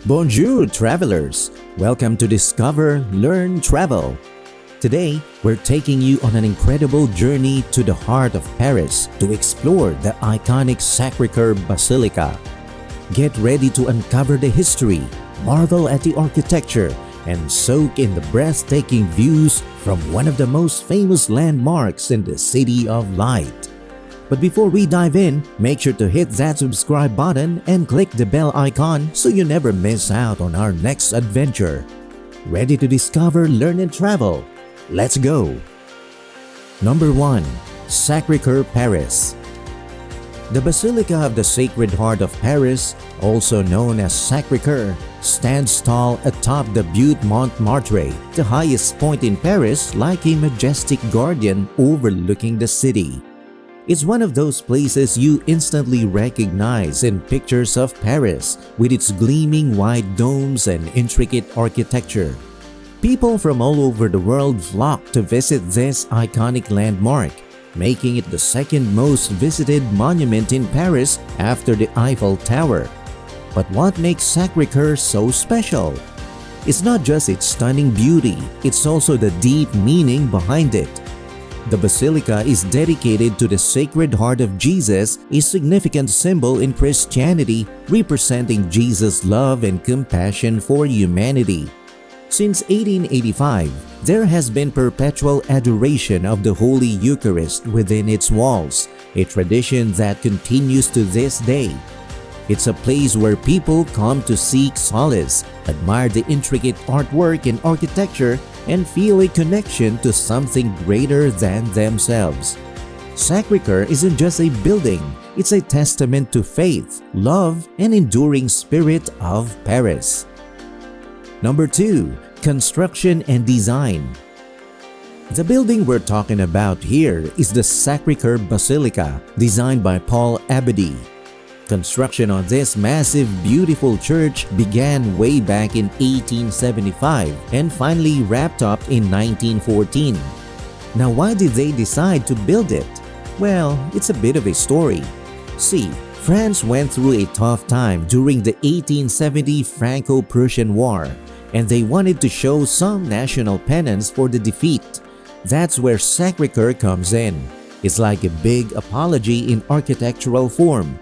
Bonjour, travelers! Welcome to Discover.Learn.Travel. Today, we're taking you on an incredible journey to the heart of Paris to explore the iconic Sacré-Cœur Basilica. Get ready to uncover the history, marvel at the architecture, and soak in the breathtaking views from one of the most famous landmarks in the City of Light. But before we dive in, make sure to hit that subscribe button and click the bell icon so you never miss out on our next adventure. Ready to discover, learn, and travel? Let's go! Number 1. Sacré-Cœur, Paris. The Basilica of the Sacred Heart of Paris, also known as Sacré-Cœur, stands tall atop the Butte Montmartre, the highest point in Paris, like a majestic guardian overlooking the city. It's one of those places you instantly recognize in pictures of Paris, with its gleaming white domes and intricate architecture. People from all over the world flock to visit this iconic landmark, making it the second most visited monument in Paris after the Eiffel Tower. But what makes Sacré-Cœur so special? It's not just its stunning beauty, it's also the deep meaning behind it. The Basilica is dedicated to the Sacred Heart of Jesus, a significant symbol in Christianity representing Jesus' love and compassion for humanity. Since 1885, there has been perpetual adoration of the Holy Eucharist within its walls, a tradition that continues to this day. It's a place where people come to seek solace, admire the intricate artwork and architecture, and feel a connection to something greater than themselves. Sacré-Cœur isn't just a building, it's a testament to faith, love, and enduring spirit of Paris. Number 2. Construction and design. The building we're talking about here is the Sacré-Cœur Basilica, designed by Paul Abadie. Construction on this massive, beautiful church began way back in 1875 and finally wrapped up in 1914. Now, why did they decide to build it? Well, it's a bit of a story. See, France went through a tough time during the 1870 Franco-Prussian War, and they wanted to show some national penance for the defeat. That's where Sacré-Cœur comes in. It's like a big apology in architectural form.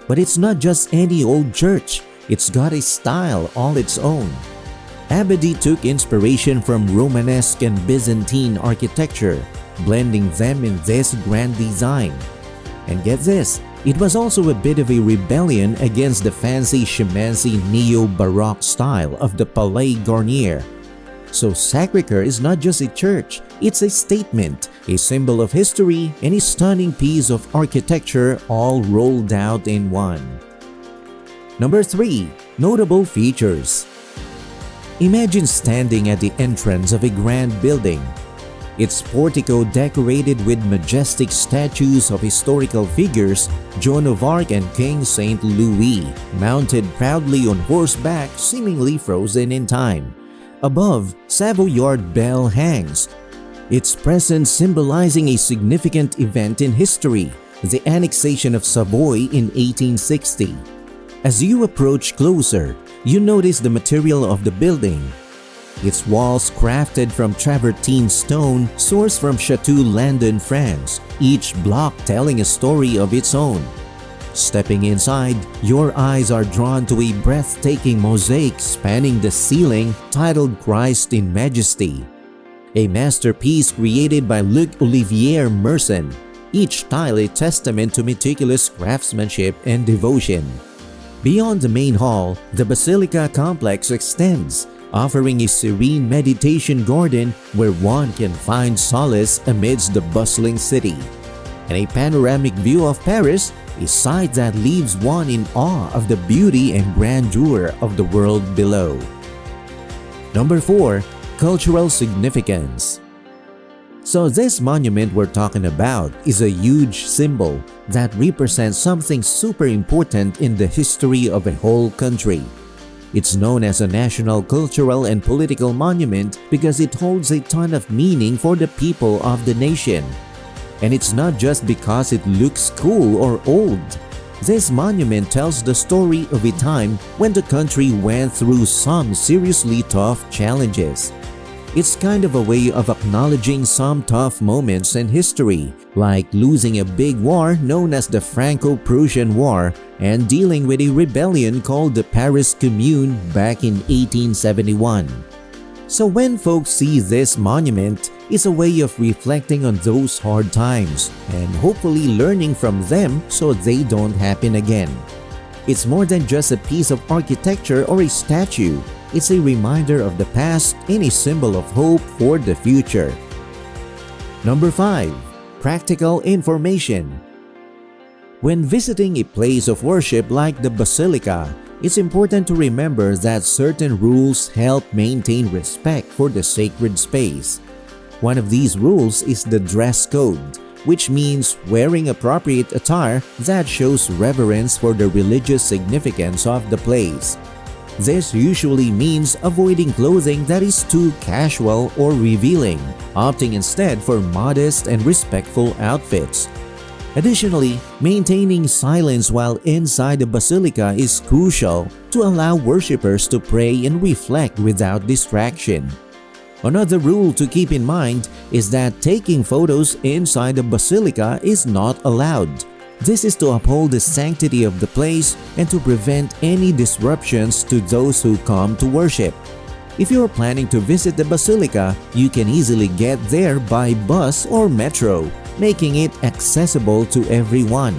But it's not just any old church, it's got a style all its own. Abadie took inspiration from Romanesque and Byzantine architecture, blending them in this grand design. And get this, it was also a bit of a rebellion against the fancy schmancy neo-Baroque style of the Palais Garnier. So Sacré-Cœur is not just a church, it's a statement, a symbol of history, and a stunning piece of architecture all rolled out in one. Number 3. Notable features. Imagine standing at the entrance of a grand building. Its portico decorated with majestic statues of historical figures, Joan of Arc and King Saint Louis, mounted proudly on horseback, seemingly frozen in time. Above, Savoyard Bell hangs, its presence symbolizing a significant event in history, the annexation of Savoy in 1860. As you approach closer, you notice the material of the building. Its walls crafted from travertine stone sourced from Chateau Landon, France, each block telling a story of its own. Stepping inside, your eyes are drawn to a breathtaking mosaic spanning the ceiling titled Christ in Majesty, a masterpiece created by Luc Olivier Merson, each tile a testament to meticulous craftsmanship and devotion. Beyond the main hall, the Basilica complex extends, offering a serene meditation garden where one can find solace amidst the bustling city, and a panoramic view of Paris, a sight that leaves one in awe of the beauty and grandeur of the world below. Number 4. Cultural significance. So this monument we're talking about is a huge symbol that represents something super important in the history of a whole country. It's known as a national cultural and political monument because it holds a ton of meaning for the people of the nation. And it's not just because it looks cool or old. This monument tells the story of a time when the country went through some seriously tough challenges. It's kind of a way of acknowledging some tough moments in history, like losing a big war known as the Franco-Prussian War and dealing with a rebellion called the Paris Commune back in 1871. So when folks see this monument, it's a way of reflecting on those hard times and hopefully learning from them so they don't happen again. It's more than just a piece of architecture or a statue. It's a reminder of the past and a symbol of hope for the future. Number 5. Practical information. When visiting a place of worship like the Basilica, it's important to remember that certain rules help maintain respect for the sacred space. One of these rules is the dress code, which means wearing appropriate attire that shows reverence for the religious significance of the place. This usually means avoiding clothing that is too casual or revealing, opting instead for modest and respectful outfits. Additionally, maintaining silence while inside the basilica is crucial to allow worshippers to pray and reflect without distraction. Another rule to keep in mind is that taking photos inside the basilica is not allowed. This is to uphold the sanctity of the place and to prevent any disruptions to those who come to worship. If you are planning to visit the basilica, you can easily get there by bus or metro, making it accessible to everyone.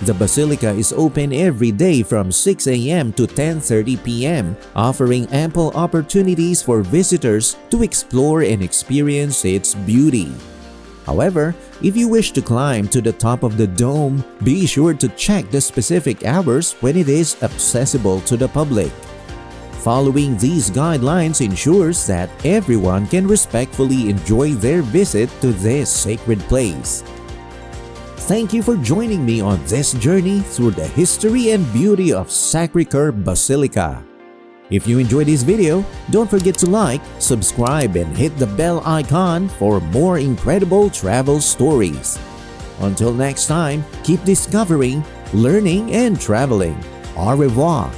The basilica is open every day from 6 a.m. to 10:30 p.m., offering ample opportunities for visitors to explore and experience its beauty. However, if you wish to climb to the top of the dome, be sure to check the specific hours when it is accessible to the public. Following these guidelines ensures that everyone can respectfully enjoy their visit to this sacred place. Thank you for joining me on this journey through the history and beauty of Sacré-Cœur Basilica. If you enjoyed this video, don't forget to like, subscribe, and hit the bell icon for more incredible travel stories. Until next time, keep discovering, learning, and traveling. Au revoir!